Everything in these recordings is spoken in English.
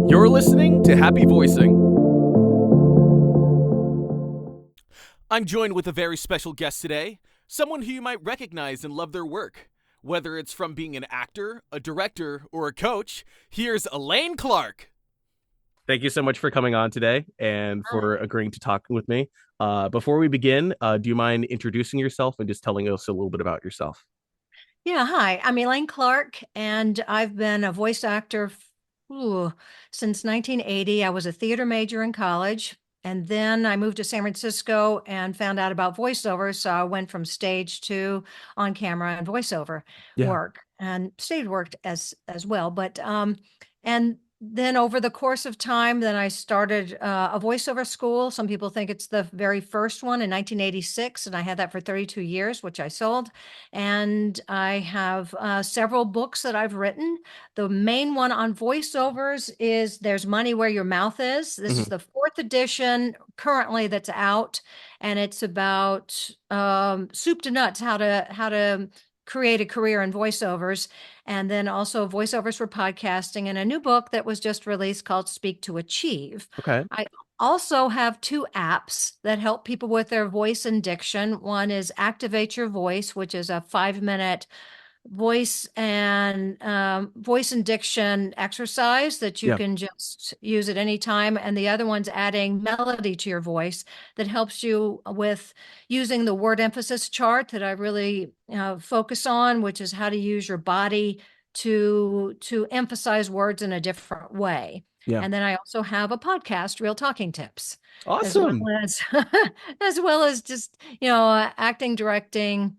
You're listening to Happy Voicing. I'm joined with a very special guest today, someone who you might recognize and love their work. Whether it's from being an actor, a director, or a coach, here's Elaine Clark. Thank you so much for coming on today and for agreeing to talk with me. Before we begin, do you mind introducing yourself and just telling us a little bit about yourself? Yeah, hi. I'm Elaine Clark, and I've been a voice actor since 1980. I was a theater major in college, and then I moved to San Francisco and found out about voiceover. So I went from stage to on camera and voiceover Yeah. work, and stage worked as well. And then over the course of time, then I started a voiceover school. Some people think it's the very first one in 1986, and I had that for 32 years, which I sold. And I have several books that I've written. The main one on voiceovers is There's Money Where Your Mouth Is. This is Hmm. the fourth edition currently that's out, and it's about soup to nuts, how to create a career in voiceovers, and then also voiceovers for podcasting, and a new book that was just released called Speak to Achieve. Okay. I also have two apps that help people with their voice and diction. One is Activate Your Voice, which is a 5 minute voice and diction exercise that you Yeah. can just use at any time. And the other one's adding melody to your voice that helps you with using the word emphasis chart that I really focus on, which is how to use your body to emphasize words in a different way. Yeah. And then I also have a podcast, Real Talking Tips, as well Awesome. as as well as just acting, directing,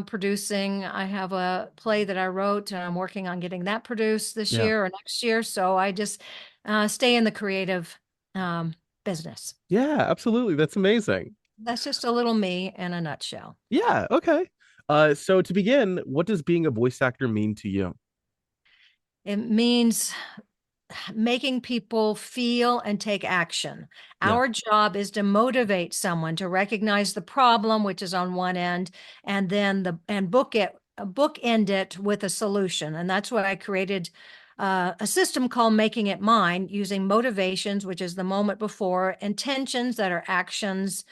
producing. I have a play that I wrote, and I'm working on getting that produced this Yeah. year or next year. So I just stay in the creative business. Yeah, absolutely. That's amazing. That's just a little me in a nutshell. Yeah, okay. So to begin, what does being a voice actor mean to you? It means making people feel and take action. Yeah. Our job is to motivate someone to recognize the problem, which is on one end, and then bookend it with a solution. And that's what I created a system called Making It Mine, using motivations, which is the moment before, intentions that are actions,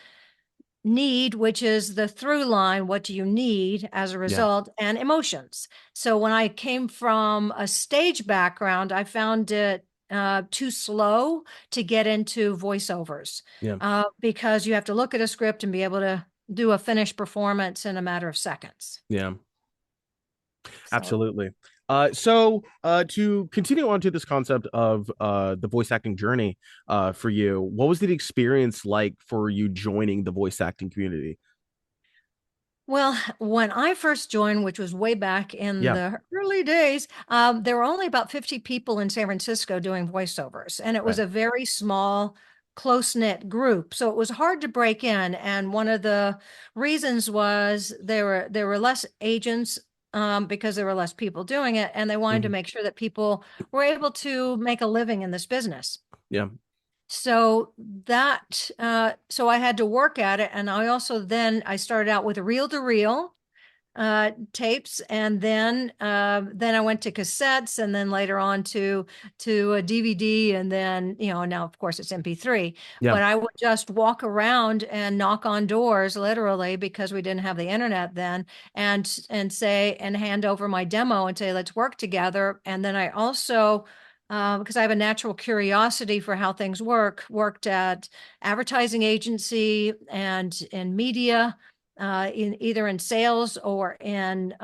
need, which is the through line, what do you need as a Yeah. result, and emotions. So when I came from a stage background, I found it too slow to get into voiceovers Yeah. because you have to look at a script and be able to do a finished performance in a matter of seconds. Yeah. So, Absolutely. So to continue on to this concept of the voice acting journey for you, what was the experience like for you joining the voice acting community? well, when I first joined, which was way back in Yeah. the early days, there were only about 50 people in San Francisco doing voiceovers, and it was Right. a very small, close-knit group. So it was hard to break in. And one of the reasons was there were less agents because there were less people doing it, and they wanted to Hmm. make sure that people were able to make a living in this business. Yeah. So I had to work at it, and I started out with reel to reel tapes, and then I went to cassettes, and then later on to a DVD, and then now of course it's MP3. Yeah. But I would just walk around and knock on doors, literally, because we didn't have the internet then, and say and hand over my demo and say, let's work together. And then I also because I have a natural curiosity for how things worked at advertising agency and in media, in either in sales or in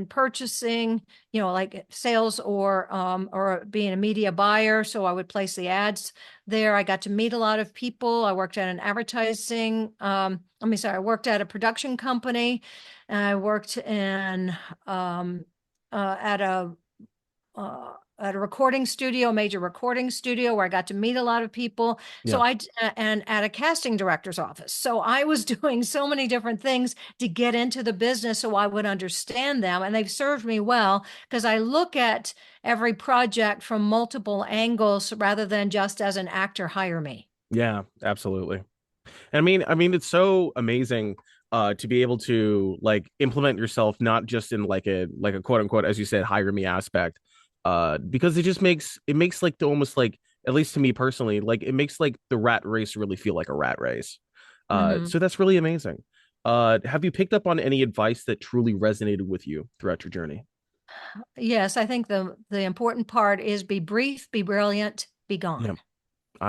purchasing, like sales or being a media buyer. So I would place the ads there. I got to meet a lot of people. I worked at an advertising, I worked at a production company. I worked in at a recording studio, major recording studio, where I got to meet a lot of people. Yeah. And at a casting director's office. So I was doing so many different things to get into the business so I would understand them. And they've served me well because I look at every project from multiple angles rather than just as an actor, hire me. Yeah. Absolutely. And I mean, it's so amazing to be able to like implement yourself not just in like a quote unquote, as you said, hire me aspect, because it makes like the almost like, at least to me personally, like it makes like the rat race really feel like a rat race. Hmm. So that's really amazing. Have you picked up on any advice that truly resonated with you throughout your journey? Yes, I think the important part is be brief, be brilliant, be Yeah. gone.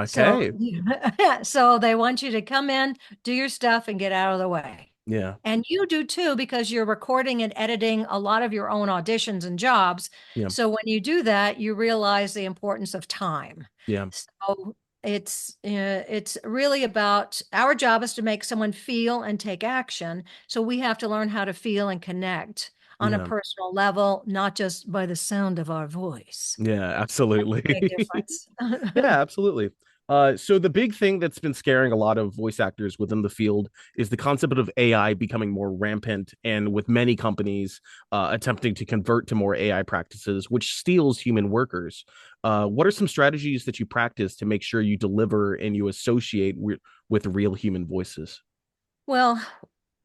So, Okay. so they want you to come in, do your stuff, and get out of the way. Yeah. And you do too, because you're recording and editing a lot of your own auditions and jobs. Yeah. So when you do that, you realize the importance of time. Yeah. So it's really about our job is to make someone feel and take action. So we have to learn how to feel and connect on a Yeah. personal level, not just by the sound of our voice. Yeah. That's a big Absolutely. difference. Yeah, absolutely. So the big thing that's been scaring a lot of voice actors within the field is the concept of AI becoming more rampant, and with many companies attempting to convert to more AI practices, which steals human workers. What are some strategies that you practice to make sure you deliver and you associate with real human voices? Well,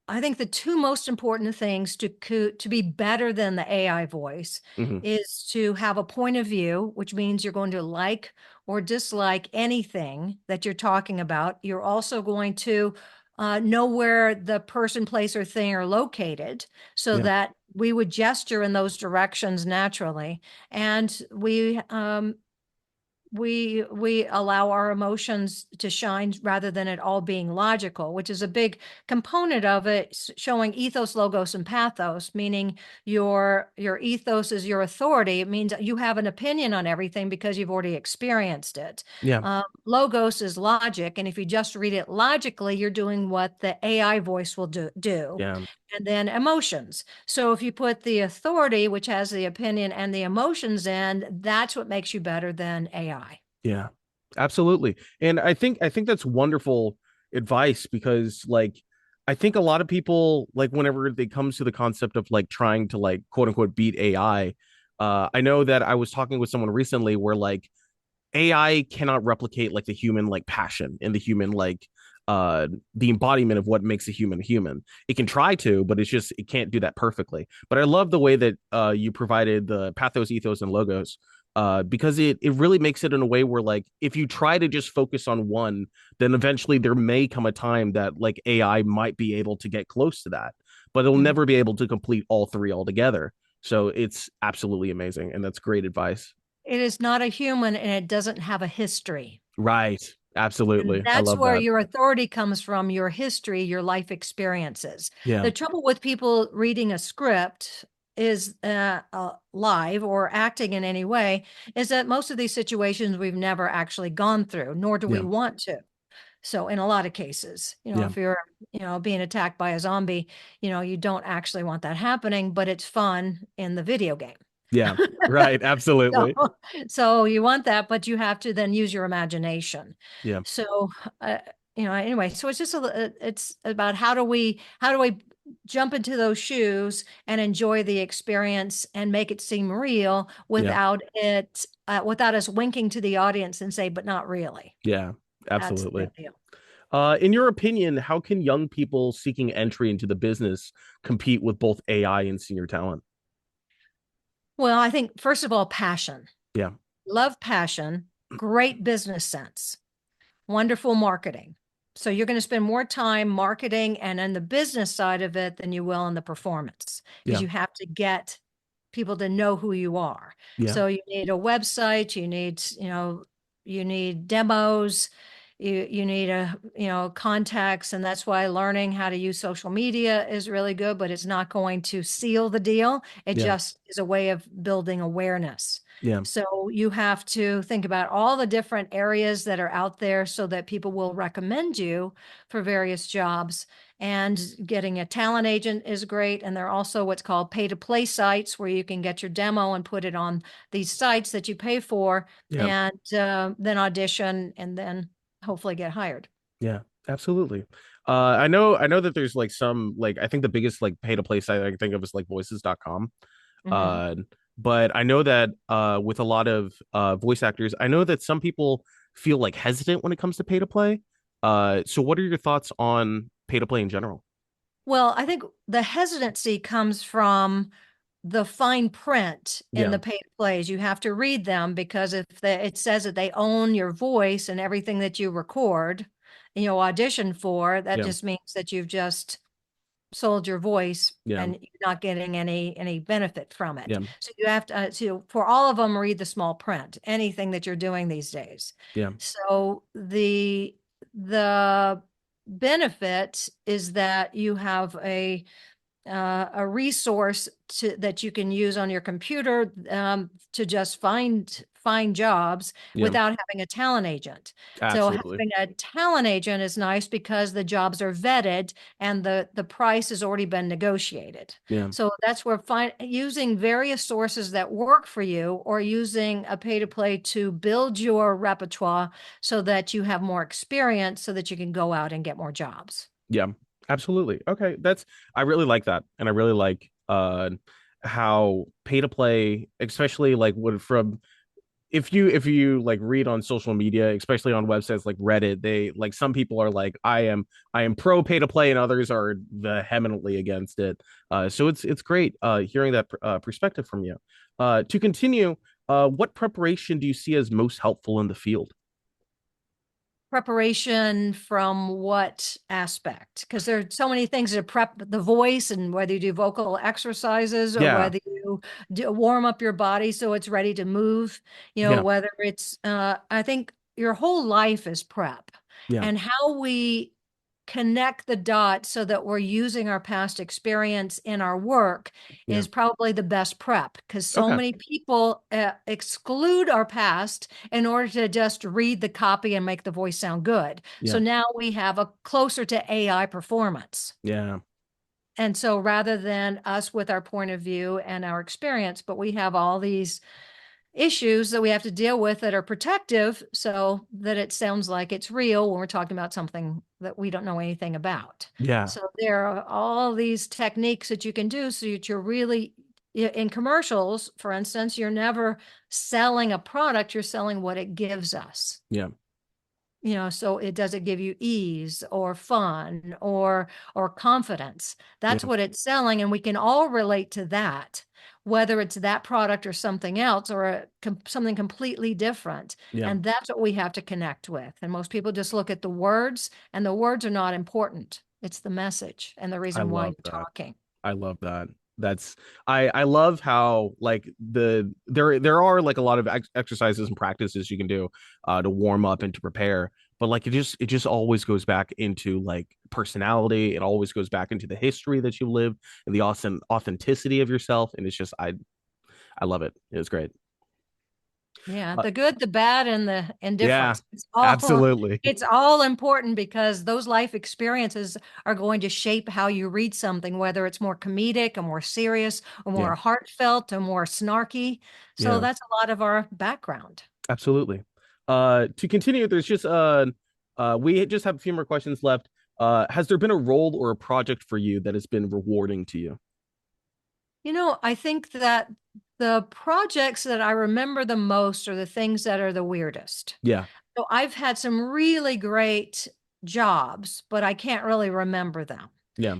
I think the two most important things to be better than the AI voice Hmm. is to have a point of view, which means you're going to like or dislike anything that you're talking about. You're also going to know where the person, place, or thing are located so Yeah, that we would gesture in those directions naturally. And we allow our emotions to shine rather than it all being logical, which is a big component of it, showing ethos, logos, and pathos, meaning your ethos is your authority. It means you have an opinion on everything because you've already experienced it. yeah, Logos is logic, and if you just read it logically, you're doing what the AI voice will do. yeah. And then emotions. So if you put the authority, which has the opinion and the emotions in, that's what makes you better than AI. Yeah, absolutely. And I think that's wonderful advice, because like I think a lot of people, like whenever they comes to the concept of like trying to like quote unquote beat AI, I know that I was talking with someone recently where like AI cannot replicate like the human like passion and the human like the embodiment of what makes a human human. It can try to, but it's just it can't do that perfectly. But I love the way that you provided the pathos, ethos, and logos, because it really makes it in a way where like if you try to just focus on one, then eventually there may come a time that like AI might be able to get close to that, but it'll Mhm. never be able to complete all three altogether. So it's absolutely amazing, and that's great advice. It is not a human and it doesn't have a history. Right. And Absolutely. I that's love where that. your authority comes from, your history, your life experiences. Yeah. The trouble with people reading a script is live or acting in any way is that most of these situations we've never actually gone through, nor do we Yeah. want to. So in a lot of cases, Yeah. if you're, being attacked by a zombie, you don't actually want that happening, but it's fun in the video game. Yeah. Right. So, Absolutely. so you want that, but you have to then use your imagination. Yeah. So, anyway, so it's just it's about how do we jump into those shoes and enjoy the experience and make it seem real Yeah. without us winking to the audience and say, but not really. Yeah. That's the Absolutely. big deal. In your opinion, how can young people seeking entry into the business compete with both AI and senior talent? Well, I think first of all, passion, Yeah. love passion, great business sense, wonderful marketing. So you're going to spend more time marketing and in the business side of it than you will in the performance because Yeah. you have to get people to know who you are. Yeah. So you need a website, you need demos, you need contacts, and that's why learning how to use social media is really good, but it's not going to seal the deal. It Yeah. just is a way of building awareness. Yeah. So you have to think about all the different areas that are out there so that people will recommend you for various jobs. And getting a talent agent is great. And there are also what's called pay to play sites where you can get your demo and put it on these sites that you pay for Yeah. and then audition and then hopefully get hired. Yeah. Absolutely. I know that there's like some like I think the biggest like pay to play site I can think of is like voices.com. Mhm. Uh, but I know that with a lot of voice actors, I know that some people feel like hesitant when it comes to pay to play. So what are your thoughts on pay to play in general? Well, I think the hesitancy comes from the fine print in Yeah. the paid plays. You have to read them because if it says that they own your voice and everything that you record, audition for, that Yeah. just means that you've just sold your voice Yeah. and you're not getting any benefit from it. Yeah. So you have to for all of them read the small print, anything that you're doing these days. Yeah. So the benefit is that you have a resource that you can use on your computer to just find jobs Yeah. without having a talent agent. So Absolutely. having a talent agent is nice because the jobs are vetted and the price has already been negotiated. Yeah. So that's where using various sources that work for you or using a pay to play to build your repertoire so that you have more experience so that you can go out and get more jobs. Yeah, absolutely. Okay, that's I really like that, and I really like how pay to play, especially like what from if you like read on social media, especially on websites like Reddit, they like some people are like I am pro pay to play, and others are vehemently against it. So it's great hearing that perspective from you. To continue, what preparation do you see as most helpful in the field? Preparation from what aspect? Because there are so many things to prep the voice, and whether you do vocal exercises or Yeah, whether you warm up your body so it's ready to move, yeah, whether it's, I think your whole life is prep, yeah, and how we connect the dots so that we're using our past experience in our work yeah. is probably the best prep because so Okay, many people exclude our past in order to just read the copy and make the voice sound good. yeah, So now we have a closer to AI performance. yeah, And so rather than us with our point of view and our experience, but we have all these issues that we have to deal with that are protective so that it sounds like it's real when we're talking about something that we don't know anything about. yeah, So there are all these techniques that you can do so that you're really in commercials, for instance, you're never selling a product, you're selling what it gives us. yeah, So it doesn't give you ease or fun or confidence. That's yeah, what it's selling, and we can all relate to that, whether it's that product or something else or something completely different. yeah. And that's what we have to connect with. And most people just look at the words, and the words are not important. It's the message and the I reason why love you're that. talking. I love that. That's I love how like there are like a lot of exercises and practices you can do to warm up and to prepare, but like it just always goes back into like personality. It always goes back into the history that you lived and the authenticity of yourself, and it's just I love it. It's great. Yeah, Uh, the good, the bad, and the yeah, indifference. It's all absolutely. it's all important because those life experiences are going to shape how you read something, whether it's more comedic or more serious or Yeah, more heartfelt or more snarky. So yeah, that's a lot of our background. absolutely. To continue, there's just we just have a few more questions left. Has there been a role or a project for you that has been rewarding to you? I think that the projects that I remember the most are the things that are the weirdest. Yeah, So I've had some really great jobs, but I can't really remember them. yeah,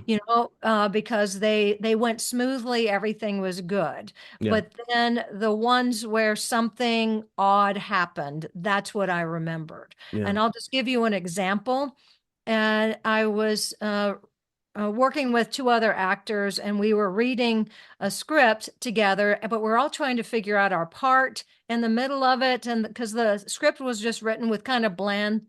Because they went smoothly, everything was good. yeah, But then the ones where something odd happened, that's what I remembered. yeah, And I'll just give you an example. And I was working with two other actors, and we were reading a script together, but we're all trying to figure out our part in the middle of it. And because the script was just written with kind of bland,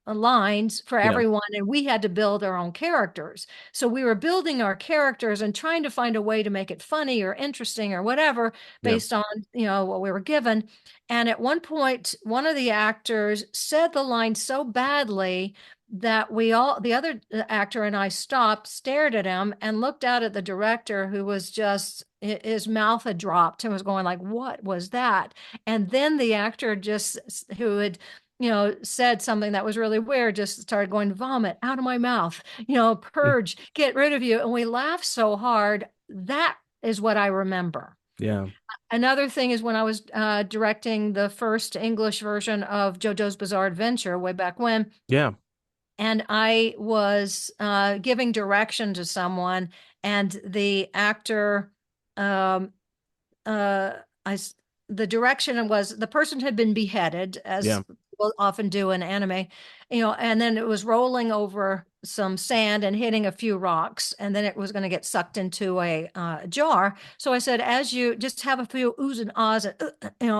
lines for yeah, everyone, and we had to build our own characters. So we were building our characters and trying to find a way to make it funny or interesting or whatever yeah, based on, what we were given. And at one point, one of the actors said the line so badly that the other actor and I stopped, stared at him, and looked out at the director, who was just, his mouth had dropped and was going like, "What was that?" And then the actor who had, said something that was really weird, just started going, "Vomit out of my mouth, yeah, purge, get rid of you." And we laughed so hard. That is what I remember. yeah, Another thing is when I was directing the first English version of JoJo's Bizarre Adventure way back when, yeah, and I was giving direction to someone, and the actor uh, the direction was the person had been beheaded, as people often do in anime, and then it was rolling over some sand and hitting a few rocks, and then it was going to get sucked into a jar. So I said, as you just have a few oohs and ahs,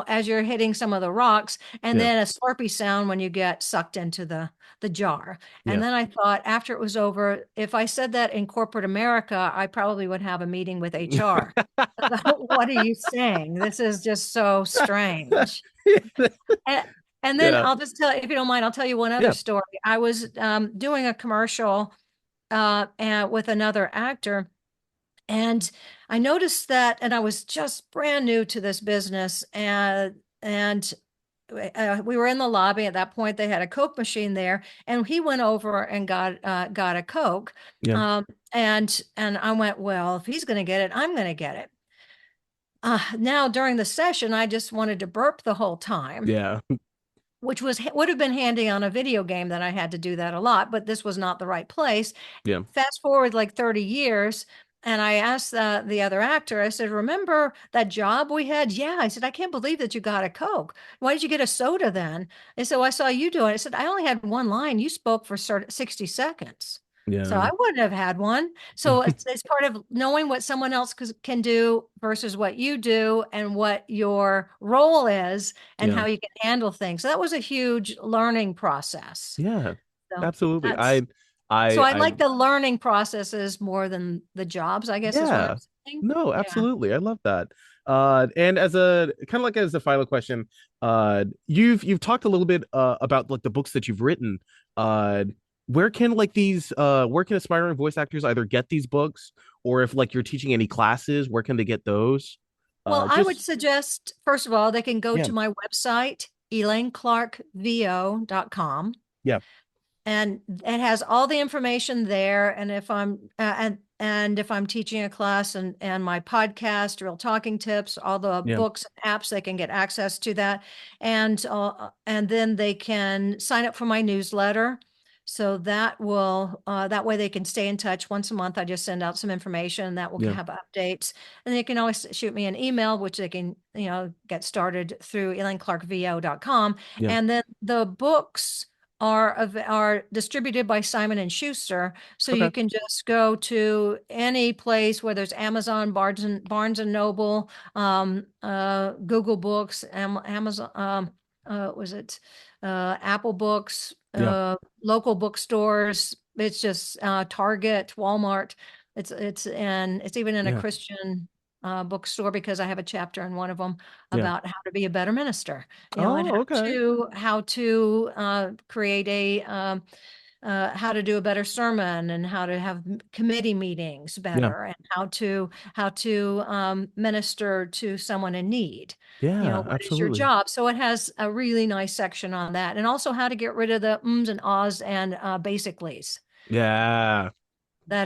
as you're hitting some of the rocks, and then a slurpy sound when you get sucked into the jar. And then I thought, after it was over, if I said that in corporate America, I probably would have a meeting with HR. What are you saying? This is just so strange. And then I'll just tell you, if you don't mind, I'll tell you one other story. I was doing a commercial and with another actor, and I noticed that, and I was just brand new to this business, and we were in the lobby at that point. They had a Coke machine there, and he went over and got a Coke. And I went, well, if he's going to get it, I'm going to get it. Now during the session, I just wanted to burp the whole time. Which would have been handy on a video game that I had to do that a lot, but this was not the right place. Fast forward like 30 years. And I asked the other actor, I said, remember that job we had? Yeah. I said, I can't believe that you got a Coke. Why did you get a soda then? And so I saw you do it. I said, I only had one line. You spoke for 60 seconds. So I wouldn't have had one. So it's part of knowing what someone else can do versus what you do and what your role is and how you can handle things. So that was a huge learning process. So absolutely. I like the learning processes more than the jobs, I guess is what I'm saying. No, absolutely. I love that. And as a kind of like as a final question, you've talked a little bit about like the books that you've written. Where can aspiring voice actors either get these books, or if like you're teaching any classes, where can they get those? Well, I would suggest, first of all, they can go to my website, ElaineClarkVO.com. And it has all the information there. And if I'm and if I'm teaching a class and my podcast, Real Talking Tips, all the books and apps, they can get access to that. And then they can sign up for my newsletter. So that will that way they can stay in touch once a month. I just send out some information that will have updates, and they can always shoot me an email, which they can get started through ElaineClarkVO.com. And then the books are distributed by Simon and Schuster, so you can just go to any place, whether it's Amazon, Barnes and Noble, Google Books, Amazon, Apple Books, local bookstores. It's just Target, Walmart. It's even in a Christian bookstore, because I have a chapter in one of them about how to be a better minister, and how to create a how to do a better sermon, and how to have committee meetings better, and how to minister to someone in need. What is your job? So it has a really nice section on that, and also how to get rid of the ums and ahs and basicallys that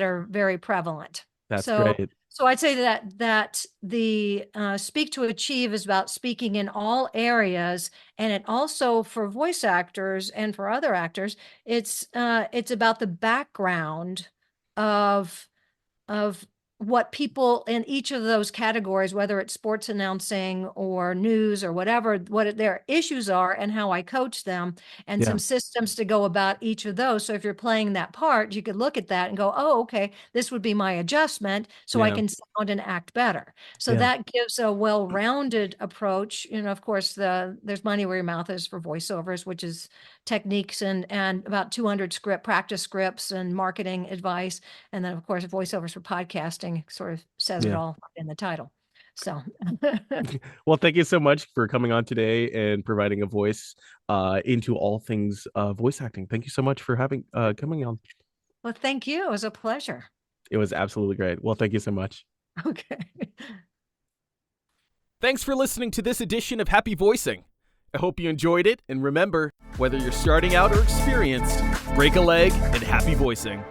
are very prevalent. That's great. So I'd say that the Speak to Achieve is about speaking in all areas, and it also, for voice actors and for other actors, it's about the background of what people in each of those categories, whether it's sports announcing or news or whatever, what their issues are and how I coach them, and some systems to go about each of those. So if you're playing that part, you could look at that and go, oh, okay, this would be my adjustment, so I can sound and act better. So that gives a well-rounded approach. Of course, there's money where your mouth is for voiceovers, which is techniques and about 200 practice scripts and marketing advice. And then, of course, voiceovers for podcasting sort of says it all in the title. So, well, thank you so much for coming on today and providing a voice into all things voice acting. Thank you so much for coming on. Well, thank you. It was a pleasure. It was absolutely great. Well, thank you so much. Okay. Thanks for listening to this edition of Happy Voicing. I hope you enjoyed it, and remember, whether you're starting out or experienced, break a leg and happy voicing.